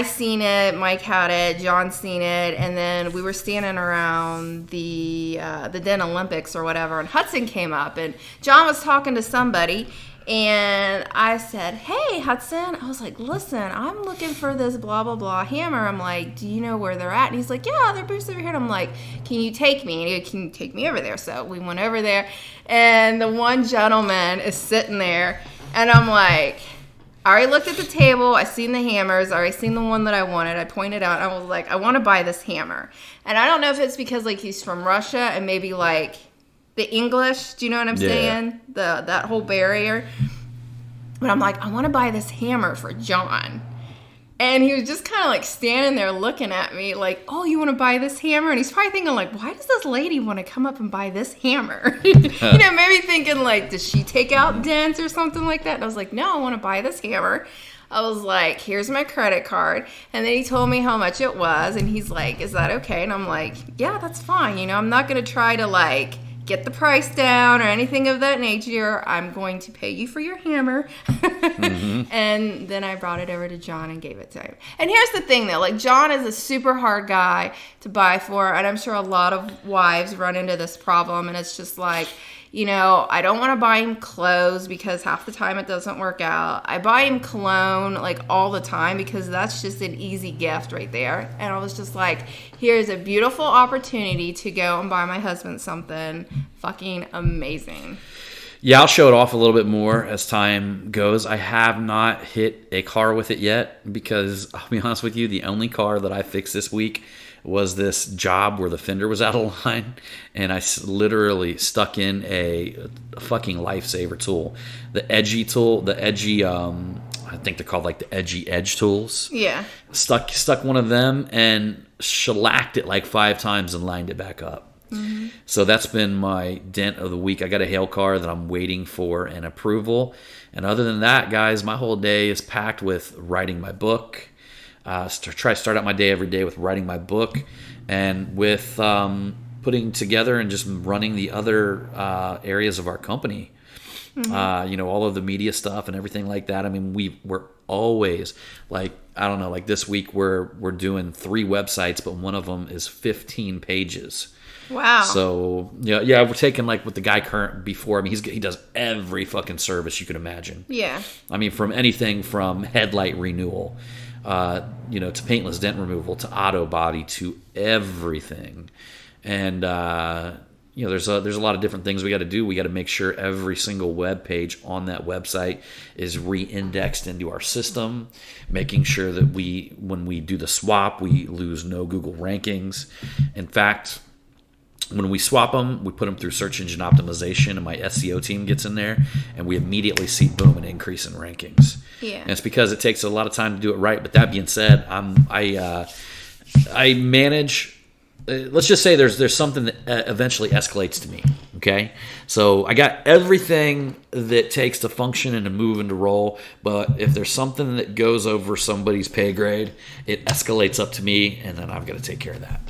seen it, Mike had it, John seen it, and then we were standing around the Den Olympics or whatever, and Hudson came up, and John was talking to somebody. And I said, hey, Hudson. I was like, listen, I'm looking for this blah, blah, blah hammer. I'm like, do you know where they're at? And he's like, yeah, they're booths over here. And I'm like, can you take me? And he goes, can you take me over there? So we went over there. And the one gentleman is sitting there. And I'm like, I already looked at the table. I seen the hammers. I already seen the one that I wanted. I pointed out. I was like, I want to buy this hammer. And I don't know if it's because, like, he's from Russia and maybe, like, the English, do you know what I'm saying? That whole barrier. But I'm like, I want to buy this hammer for John. And he was just kind of like standing there looking at me like, oh, you want to buy this hammer? And he's probably thinking like, why does this lady want to come up and buy this hammer? Maybe thinking like, does she take out dents or something like that? And I was like, no, I want to buy this hammer. I was like, here's my credit card. And then he told me how much it was. And he's like, is that okay? And I'm like, yeah, that's fine. I'm not going to try to like get the price down or anything of that nature. I'm going to pay you for your hammer. Mm-hmm. And then I brought it over to John and gave it to him. And here's the thing though, like John is a super hard guy to buy for, and I'm sure a lot of wives run into this problem, and it's just like, I don't want to buy him clothes because half the time it doesn't work out. I buy him cologne like all the time because that's just an easy gift right there. And I was just like, here's a beautiful opportunity to go and buy my husband something fucking amazing. Yeah, I'll show it off a little bit more as time goes. I have not hit a car with it yet because, I'll be honest with you, the only car that I fixed this week was this job where the fender was out of line, and I literally stuck in a fucking lifesaver tool. The edgy tool, I think they're called like the edgy edge tools. Yeah. Stuck one of them and shellacked it like 5 times and lined it back up. Mm-hmm. So that's been my dent of the week. I got a hail car that I'm waiting for an approval. And other than that, guys, my whole day is packed with writing my book. Start out my day every day with writing my book and with putting together and just running the other areas of our company. Mm-hmm. All of the media stuff and everything like that. I mean, we're always like, I don't know, like this week we're doing 3 websites, but one of them is 15 pages. Wow. So yeah, we're taking like with the guy current before. I mean, he does every fucking service you could imagine. Yeah. I mean, from anything from headlight renewal, to paintless dent removal, to auto body, to everything. And there's a lot of different things we got to do. We got to make sure every single web page on that website is re-indexed into our system, making sure that when we do the swap, we lose no Google rankings. In fact, when we swap them, we put them through search engine optimization, and my SEO team gets in there, and we immediately see, boom, an increase in rankings. Yeah. And it's because it takes a lot of time to do it right. But that being said, I manage. Let's just say there's something that eventually escalates to me. Okay, so I got everything that takes to function and to move and to roll. But if there's something that goes over somebody's pay grade, it escalates up to me, and then I've got to take care of that.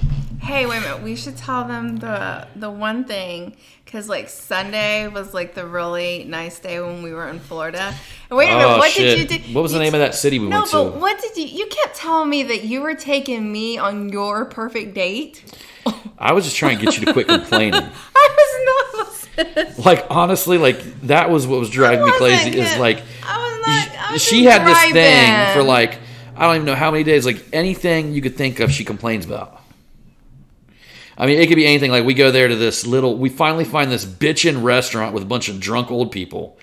Hey, wait a minute. We should tell them the one thing, because like Sunday was like the really nice day when we were in Florida. And wait a minute, what did you do? What was the name of that city we went to? No, but what did you kept telling me that you were taking me on your perfect date? I was just trying to get you to quit complaining. I was not listening. Like, honestly, like, that was what was driving me crazy. Is like, I was she had this thing for like, I don't even know how many days. Like anything you could think of, she complains about. I mean, it could be anything. Like we go there to this we finally find this bitchin' restaurant with a bunch of drunk old people.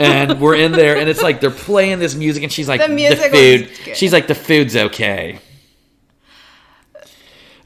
And we're in there, and it's like they're playing this music, and she's like, the food's okay.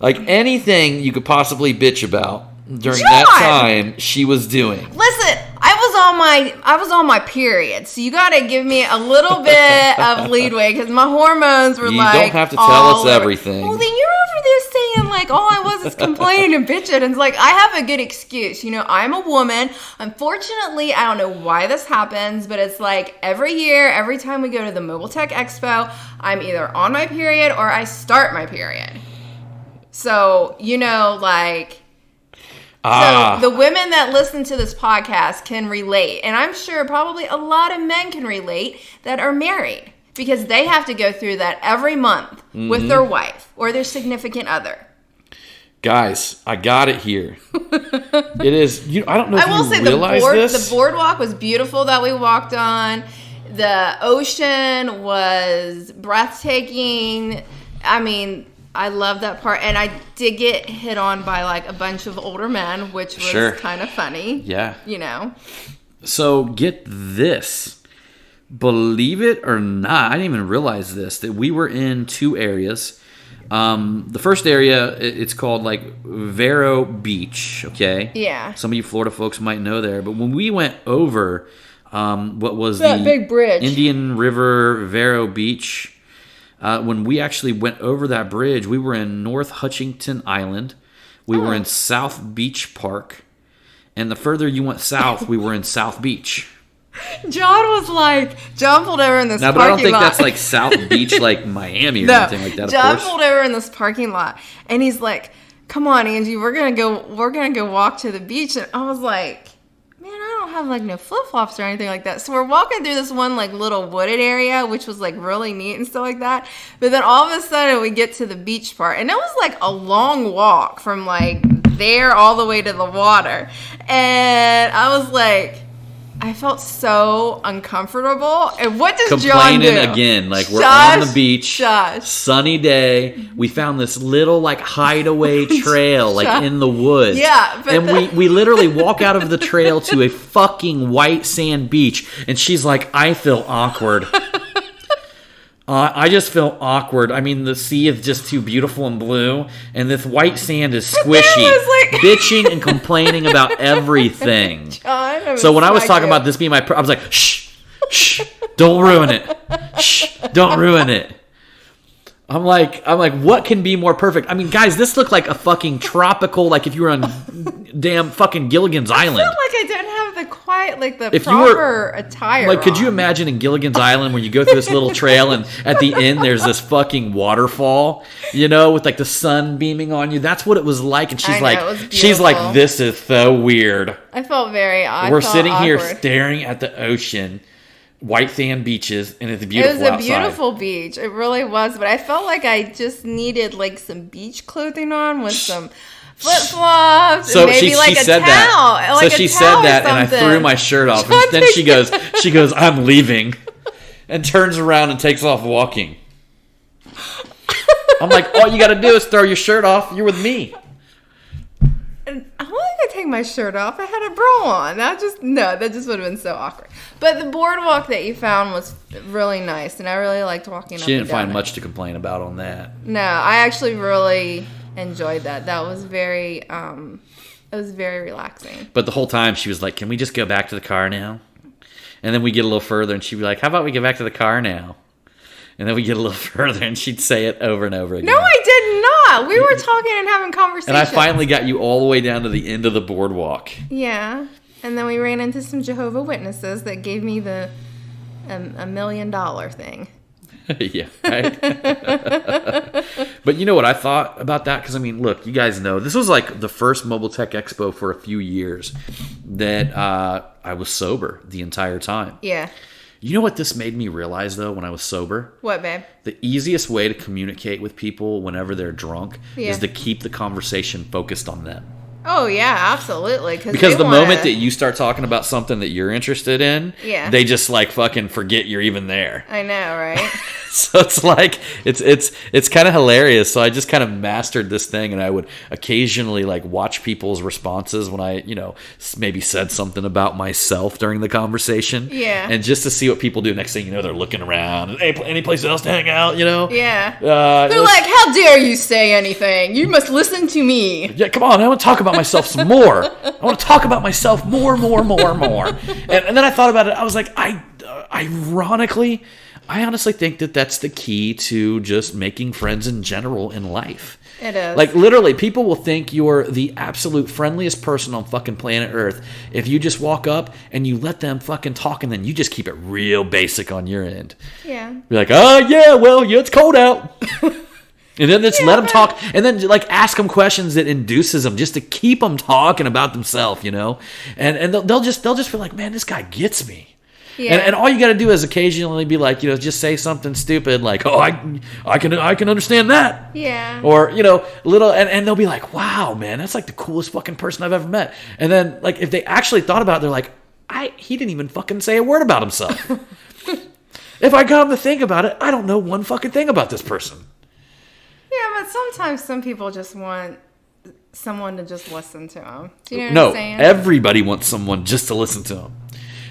Like anything you could possibly bitch about during that time, she was doing. Listen, I was on my period, so you gotta give me a little bit of leadway because my hormones were You don't have to tell us everything. Well, then you're over there saying like all I was is complaining and bitching, and it's like I have a good excuse. You know, I'm a woman. Unfortunately, I don't know why this happens, but it's like every year, every time we go to the Mobile Tech Expo, I'm either on my period or I start my period. So, you know, like... So the women that listen to this podcast can relate. And I'm sure probably a lot of men can relate that are married. Because they have to go through that every month with their wife or their significant other. Guys, I got it here. It is... I don't know if you realize this. The boardwalk was beautiful that we walked on. The ocean was breathtaking. I mean... I love that part, and I did get hit on by like a bunch of older men, which was kind of funny. Yeah. You know. So get this. Believe it or not, I didn't even realize this, that we were in two areas. The first area, it's called like Vero Beach, okay? Yeah. Some of you Florida folks might know there, but when we went over what was that big bridge, Indian River Vero Beach, when we actually went over that bridge, we were in North Hutchinson Island. We were in South Beach Park. And the further you went south, we were in South Beach. John pulled over in this parking lot. But I don't think that's like South Beach, like Miami or anything like that, John pulled over in this parking lot. And he's like, come on, Angie, we're going to go walk to the beach. And I was like... Man, I don't have like no flip-flops or anything like that. So we're walking through this one like little wooded area, which was like really neat and stuff like that. But then all of a sudden we get to the beach part, and it was like a long walk from like there all the way to the water. And I was like, I felt so uncomfortable. And what does John do? Complaining again. Like we're on the beach, sunny day. We found this little like hideaway trail like in the woods. Yeah. And we literally walk out of the trail to a fucking white sand beach. And she's like, I feel awkward. I just feel awkward. I mean, the sea is just too beautiful and blue, and this white sand is squishy. Bitching and complaining about everything. John, so when I was talking about this being I was like, shh, don't ruin it. Shh, don't ruin it. I'm like, what can be more perfect? I mean, guys, this looked like a fucking tropical, like if you were on damn fucking Gilligan's Island. I felt like I didn't have the proper attire. Like, could you imagine in Gilligan's Island where you go through this little trail and at the end there's this fucking waterfall, you know, with like the sun beaming on you? That's what it was like. And she's like, this is so weird. I felt very odd. We're sitting here staring at the ocean. White sand beaches, and it's beautiful outside. It was a beautiful beach. It really was, but I felt like I just needed like some beach clothing on with some flip-flops and maybe like a towel. So she said that, and I threw my shirt off. And then she goes, I'm leaving, and turns around and takes off walking. I'm like, all you got to do is throw your shirt off. You're with me. How am I gonna take my shirt off? I had a bra on. That just would have been so awkward. But the boardwalk that you found was really nice, and I really liked walking. She didn't find much to complain about on that. No, I actually really enjoyed that. That was very, it was very relaxing. But the whole time she was like, "Can we just go back to the car now?" And then we get a little further, and she'd be like, "How about we get back to the car now?" And then we get a little further, and she'd say it over and over again. No, I did not. We were talking and having conversations. And I finally got you all the way down to the end of the boardwalk. Yeah. And then we ran into some Jehovah's Witnesses that gave me the $1 million thing. Yeah, right? But you know what I thought about that? Because, I mean, look, you guys know, this was like the first Mobile Tech Expo for a few years that I was sober the entire time. Yeah. You know what this made me realize, though, when I was sober? What, babe? The easiest way to communicate with people whenever they're drunk is to keep the conversation focused on them. Oh yeah, absolutely. Because the moment that you start talking about something that you're interested in, yeah, they just like fucking forget you're even there. I know, right? So it's like it's kind of hilarious. So I just kind of mastered this thing, and I would occasionally like watch people's responses when I, maybe said something about myself during the conversation. Yeah. And just to see what people do. Next thing you know, they're looking around. Any place else to hang out? Yeah. They're like, how dare you say anything? You must listen to me. Yeah, come on. I want to talk about myself some more. I want to talk about myself more. And then I thought about it. I was like, ironically, I honestly think that that's the key to just making friends in general in life. It is. Like, literally, people will think you're the absolute friendliest person on fucking planet Earth if you just walk up and you let them fucking talk, and then you just keep it real basic on your end. Yeah. You're like, oh, yeah, well, yeah, it's cold out. And then just let them talk, and then like ask them questions that induces them just to keep them talking about themselves, And they'll just feel like, man, this guy gets me. Yeah. And all you got to do is occasionally be like, just say something stupid like, oh, I can understand that. Yeah. Or little, and they'll be like, wow, man, that's like the coolest fucking person I've ever met. And then like if they actually thought about it, they're like, he didn't even fucking say a word about himself. If I got him to think about it, I don't know one fucking thing about this person. Yeah, but sometimes some people just want someone to just listen to them. Do you know what I'm saying? Everybody wants someone just to listen to them.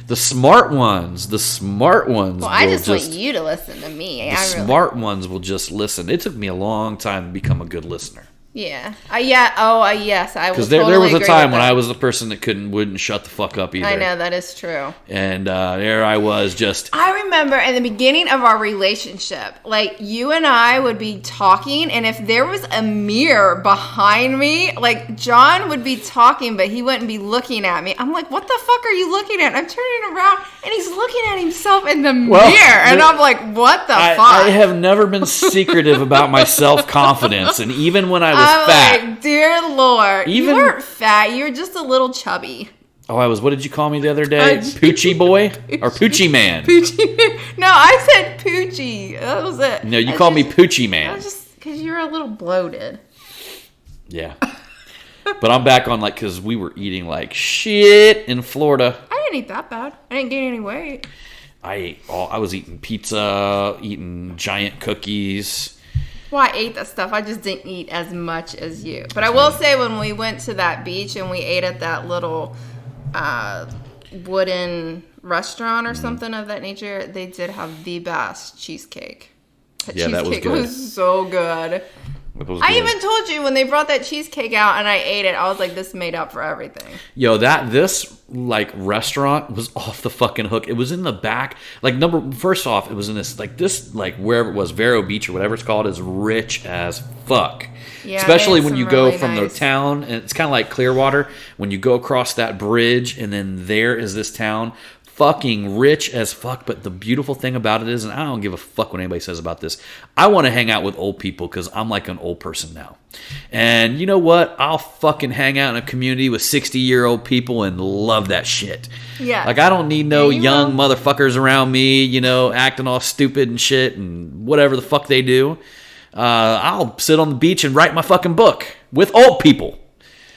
The smart ones. Well, I just want you to listen to me. Smart ones will just listen. It took me a long time to become a good listener. Yeah. Yes. I was. Because there was a time when I was the person that wouldn't shut the fuck up either. I know, that is true. And there I was just. I remember in the beginning of our relationship, like you and I would be talking, and if there was a mirror behind me, like John would be talking, but he wouldn't be looking at me. I'm like, what the fuck are you looking at? I'm turning around, and he's looking at himself in the mirror, and I'm like, what the fuck? I have never been secretive about my self-confidence, and even when I was fat. Like, dear Lord. You weren't fat. You were just a little chubby. Oh, I was. What did you call me the other day? Poochie boy? Or Poochie man? Poochie man. No, I said Poochie. That was it. No, you called me Poochie man. That's just because you're a little bloated. Yeah. But I'm back on, because we were eating like shit in Florida. I didn't eat that bad. I didn't gain any weight. I was eating pizza, eating giant cookies. Well, I ate that stuff. I just didn't eat as much as you. But I will say, when we went to that beach and we ate at that little wooden restaurant or something of that nature, they did have the best cheesecake. That cheesecake was so good. I even told you when they brought that cheesecake out and I ate it, I was like, this made up for everything. Yo, this restaurant was off the fucking hook. It was in the back. First off, it was in this wherever it was, Vero Beach or whatever it's called, is rich as fuck. Yeah, especially when you go from the town, and it's kind of like Clearwater, when you go across that bridge and then there is this town. Fucking rich as fuck, but the beautiful thing about it is, and I don't give a fuck what anybody says about this, I want to hang out with old people because I'm like an old person now. And you know what? I'll fucking hang out in a community with 60-year-old people and love that shit. Yeah. I don't need no young motherfuckers around me, acting all stupid and shit and whatever the fuck they do. I'll sit on the beach and write my fucking book with old people.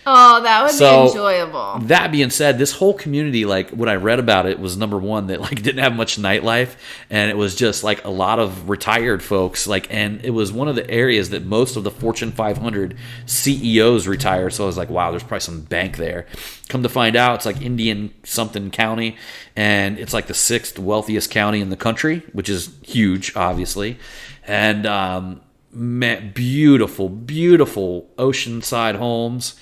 Oh, that would be enjoyable. That being said, this whole community, when I read about it, was number one, that didn't have much nightlife, and it was just a lot of retired folks, and it was one of the areas that most of the Fortune 500 CEOs retire. So I was like, wow, there's probably some bank there. Come to find out, it's Indian something county, and it's the 6th wealthiest county in the country, which is huge, obviously, and beautiful oceanside homes,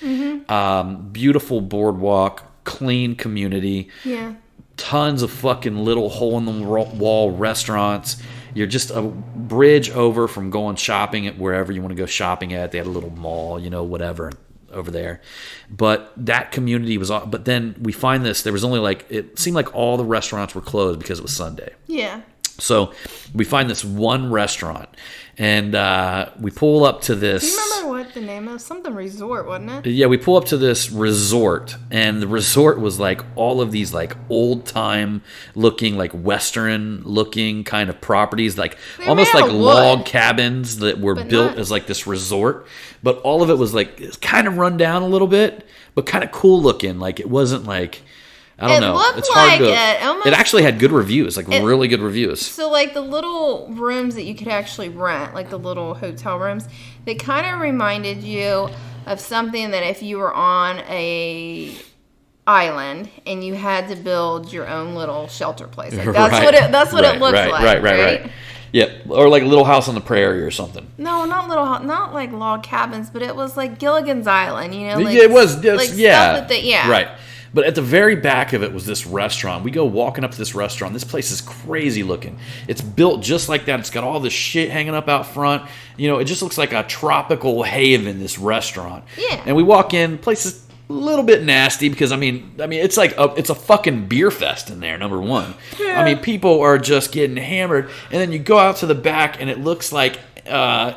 beautiful boardwalk, clean community, tons of fucking little hole-in-the-wall restaurants. You're just a bridge over from going shopping at wherever you want to go shopping at. They had a little mall, whatever over there. But that community was, but then we find this, there was only it seemed like all the restaurants were closed because it was Sunday. Yeah. So we find this one restaurant, and we pull up to this. Do you remember what the name of something resort, wasn't it? Yeah, we pull up to this resort, and the resort was like all of these like old time looking, like Western looking kind of properties, like almost like log cabins that were built as like this resort. But all of it was like kind of run down a little bit, but kind of cool looking. Like it wasn't like, I don't know. It's hard to. It actually had good reviews, like really good reviews. So, like the little rooms that you could actually rent, like the little hotel rooms, they kind of reminded you of something that if you were on a island and you had to build your own little shelter place. Like that's what it looks like. Right. Yeah, or like Little House on the Prairie or something. No, not like log cabins, but it was like Gilligan's Island. You know, like, it was. Like stuff that right. But at the very back of it was this restaurant. We go walking up to this restaurant. This place is crazy looking. It's built just like that. It's got all this shit hanging up out front. You know, it just looks like a tropical haven, this restaurant. Yeah. And we walk in. The place is a little bit nasty because, I mean, it's like it's a fucking beer fest in there, number one. Yeah. I mean, people are just getting hammered. And then you go out to the back and it looks like,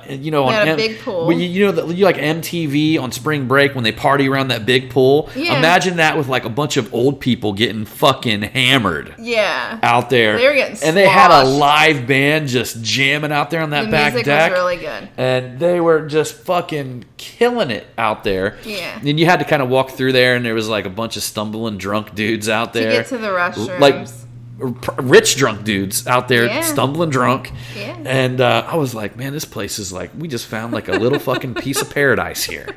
you know, on a big pool. You know, you like MTV on spring break when they party around that big pool. Yeah. Imagine that with like a bunch of old people getting fucking hammered. Yeah. Out there. They were getting squashed. And they had a live band just jamming out there on that back deck. The music was really good. And they were just fucking killing it out there. Yeah. And you had to kind of walk through there, and there was like a bunch of stumbling drunk dudes out there. To get to the restrooms. Like rich drunk dudes out there stumbling drunk. Yeah. And I was like, man, this place is like, we just found like a little fucking piece of paradise here.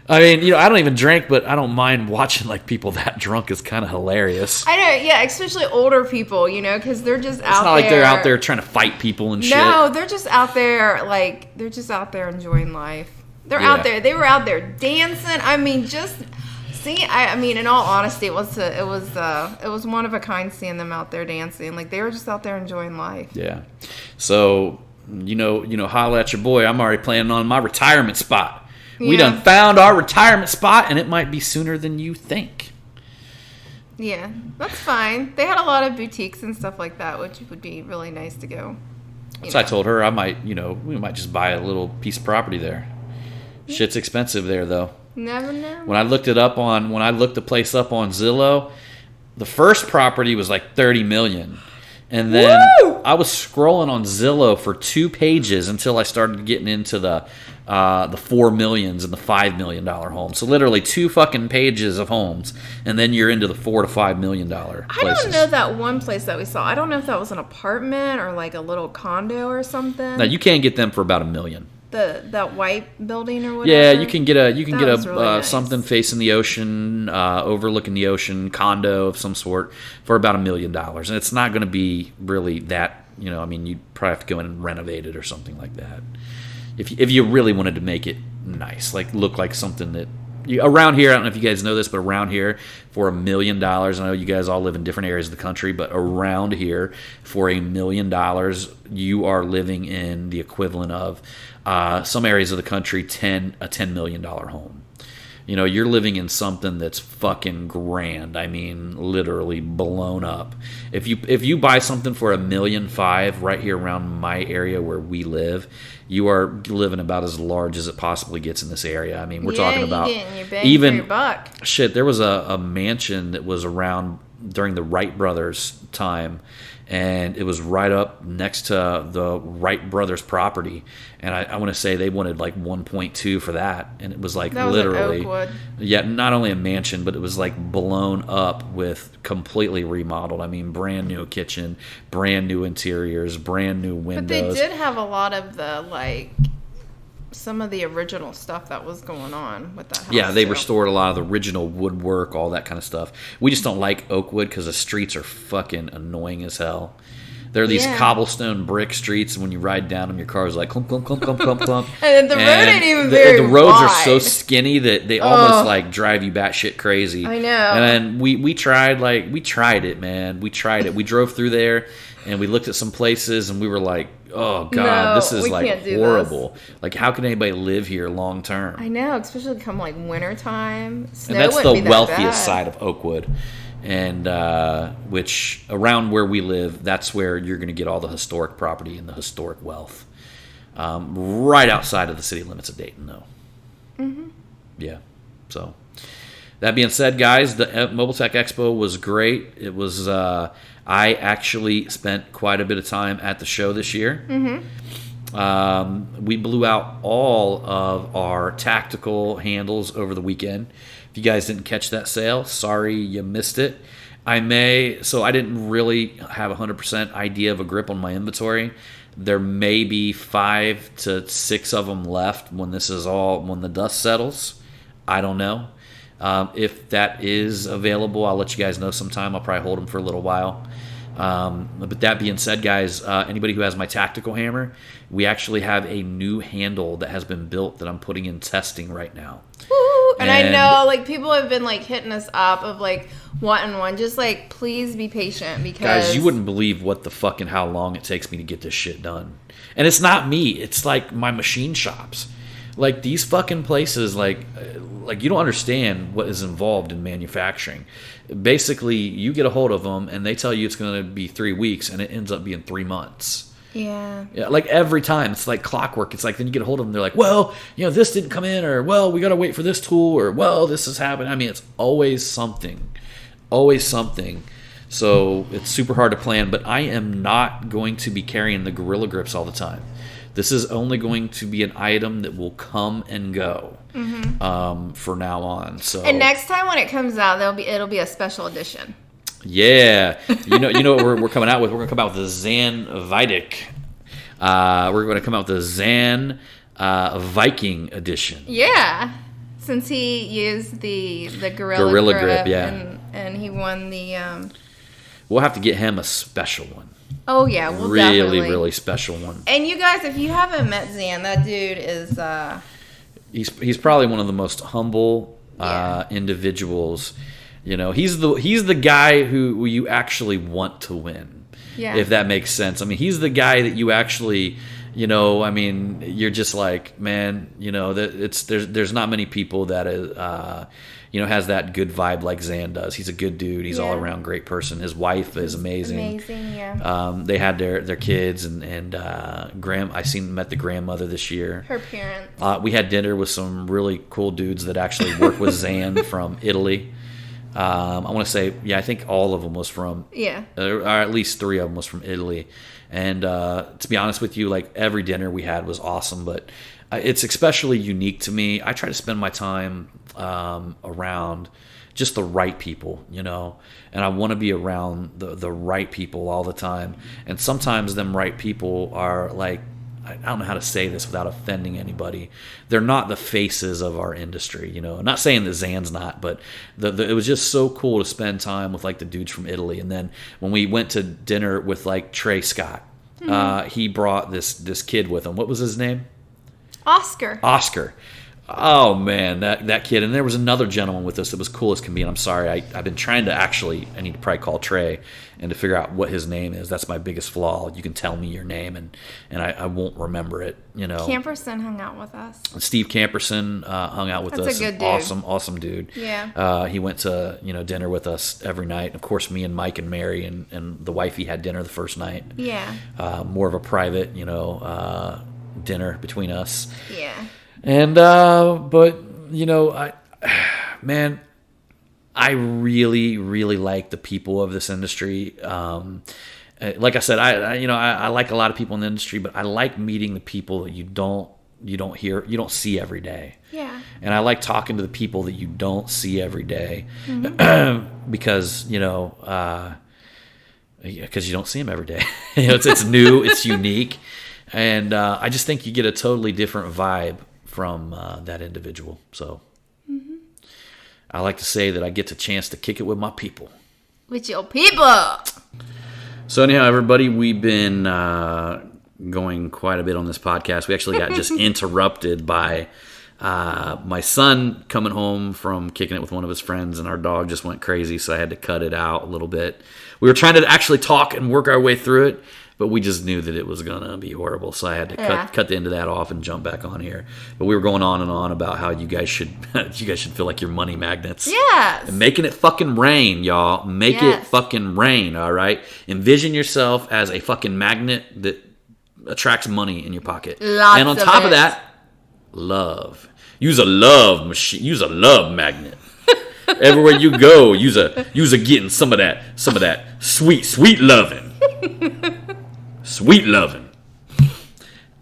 I mean, you know, I don't even drink, but I don't mind watching like people that drunk is kind of hilarious. I know, yeah, especially older people, you know, because they're just out there. It's not like they're out there trying to fight people and shit. No, they're just out there, enjoying life. They're out there. They were out there dancing. I mean, I mean, in all honesty, it was one of a kind seeing them out there dancing. Like they were just out there enjoying life. Yeah. So you know, holla at your boy. I'm already planning on my retirement spot. Yeah. We done found our retirement spot, and it might be sooner than you think. Yeah, that's fine. They had a lot of boutiques and stuff like that, which would be really nice to go. So I told her we might just buy a little piece of property there. Shit's expensive there, though. Never know. When I looked the place up on Zillow, the first property was like $30 million. And then I was scrolling on Zillow for 2 pages until I started getting into the $4 millions and the $5 million homes. So literally 2 fucking pages of homes, and then you're into the $4 to $5 million places. I don't know that one place that we saw. I don't know if that was an apartment or like a little condo or something. Now you can get them for about $1 million. That white building or whatever. Yeah, you can get a really nice. Something facing the ocean, overlooking the ocean, condo of some sort for about $1 million, and it's not going to be really that. You know, I mean, you'd probably have to go in and renovate it or something like that. If you really wanted to make it nice, like look like something that around here, I don't know if you guys know this, but around here for $1 million, I know you guys all live in different areas of the country, but around here for $1 million, you are living in the equivalent of some areas of the country, a $10 million home. You know, you're living in something that's fucking grand. I mean, literally blown up. If you buy something for $1.5 million right here around my area where we live, you are living about as large as it possibly gets in this area. I mean, we're talking about even for your buck. Shit. There was a mansion that was around during the Wright brothers' time, and it was right up next to the Wright brothers' property. And I want to say they wanted like 1.2 for that, and it was like that was literally, Oakwood. Yeah, not only a mansion, but it was like blown up with completely remodeled. I mean, brand new kitchen, brand new interiors, brand new windows. But they did have a lot of the some of the original stuff that was going on with that house. Yeah, they restored a lot of the original woodwork, all that kind of stuff. We just don't like Oakwood because the streets are fucking annoying as hell. There are these cobblestone brick streets, and when you ride down them, your car is like clump, clump, clump, clump, clump, clump. And the road ain't even very The roads wide. are so skinny that they almost like drive you batshit crazy. I know. And then we tried it, man. We tried it. We drove through there, and we looked at some places, and we were like, oh God, this is like horrible. Like, how can anybody live here long term? I know, especially come like wintertime. Snow and that's wouldn't the be that wealthiest bad. side of Oakwood. and which around where we live, that's where you're going to get all the historic property and the historic wealth. Right outside of the city limits of Dayton, though. Mm-hmm. Yeah. So, that being said, guys, the Mobile Tech Expo was great. It was. I actually spent quite a bit of time at the show this year. Mm-hmm. We blew out all of our tactical handles over the weekend. If you guys didn't catch that sale, sorry you missed it. I didn't really have 100% idea of a grip on my inventory. There may be 5 to 6 of them left when the dust settles. I don't know. If that is available, I'll let you guys know sometime. I'll probably hold them for a little while. But that being said, guys, anybody who has my tactical hammer, we actually have a new handle that has been built that I'm putting in testing right now. Woo! And I know, like, people have been, like, hitting us up of, like, wanting one. Just, like, please be patient because... Guys, you wouldn't believe how long it takes me to get this shit done. And it's not me. It's, like, my machine shops. Like, these fucking places, like you don't understand what is involved in manufacturing. Basically, you get a hold of them, and they tell you it's going to be 3 weeks, and it ends up being 3 months. Yeah, like every time. It's like clockwork. It's like then you get a hold of them, they're like, well, this didn't come in, or, well, we got to wait for this tool, or, well, this has happened. I mean, it's always something. Always something. So it's super hard to plan, but I am not going to be carrying the Gorilla Grips all the time. This is only going to be an item that will come and go for now on. So, and next time when it comes out, it'll be a special edition. Yeah, you know what we're coming out with. We're going to come out with the Zan Vidic. We're going to come out with the Zan Viking edition. Yeah, since he used the Gorilla Grip, yeah, and he won the. We'll have to get him a special one. Oh yeah, we'll really, really special one. And you guys, if you haven't met Zan, that dude is. He's probably one of the most humble individuals. He's the guy who you actually want to win. Yeah. If that makes sense. I mean, he's the guy that you actually, I mean, you're just like, man, there's not many people that has that good vibe like Zan does. He's a good dude. He's all around great person. His wife is amazing. Amazing, yeah. They had their kids and met the grandmother this year. Her parents. We had dinner with some really cool dudes that actually work with Zan from Italy. I want to say, I think all of them was from, or at least 3 of them was from Italy. And to be honest with you, like every dinner we had was awesome, but it's especially unique to me. I try to spend my time around just the right people, and I want to be around the right people all the time. And sometimes them right people are like, I don't know how to say this without offending anybody. They're not the faces of our industry, I'm not saying that Zan's not, but it was just so cool to spend time with like the dudes from Italy. And then when we went to dinner with like Trey Scott, he brought this kid with him. What was his name? Oscar. Oh man, that kid. And there was another gentleman with us that was cool as can be. And I'm sorry, I've been trying to I need to probably call Trey and to figure out what his name is. That's my biggest flaw. You can tell me your name and I won't remember it. Camperson hung out with us. Steve Camperson hung out with us. That's a good dude. Awesome dude. Yeah. He went to dinner with us every night. Of course, me and Mike and Mary and the wifey had dinner the first night. Yeah. More of a private, dinner between us. Yeah. And but I really, really like the people of this industry. Like I said, I like a lot of people in the industry, but I like meeting the people that you don't see every day. Yeah. And I like talking to the people that you don't see every day, because you don't see them every day. It's new, it's unique, and I just think you get a totally different vibe from that individual. So I like to say that I get the chance to kick it with my people. With your people. So anyhow, everybody, we've been going quite a bit on this podcast. We actually got just interrupted by my son coming home from kicking it with one of his friends, and our dog just went crazy, so I had to cut it out a little bit. We were trying to actually talk and work our way through it, But we just knew that it was going to be horrible. So I had to cut the end of that off and jump back on here. But we were going on and on about how you guys should feel like you're money magnets. Yes. And making it fucking rain, y'all. Make it fucking rain, all right? Envision yourself as a fucking magnet that attracts money in your pocket. Lots and on top of it. that, love. Use a love machine. Use a love magnet. Everywhere you go, use a getting some of that sweet loving. Sweet loving.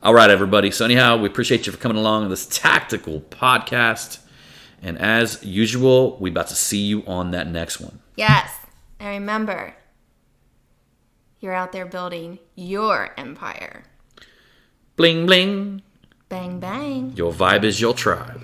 All right, everybody. So anyhow, we appreciate you for coming along on this tactical podcast. And as usual, we're about to see you on that next one. Yes. And remember, you're out there building your empire. Bling, bling. Bang, bang. Your vibe is your tribe.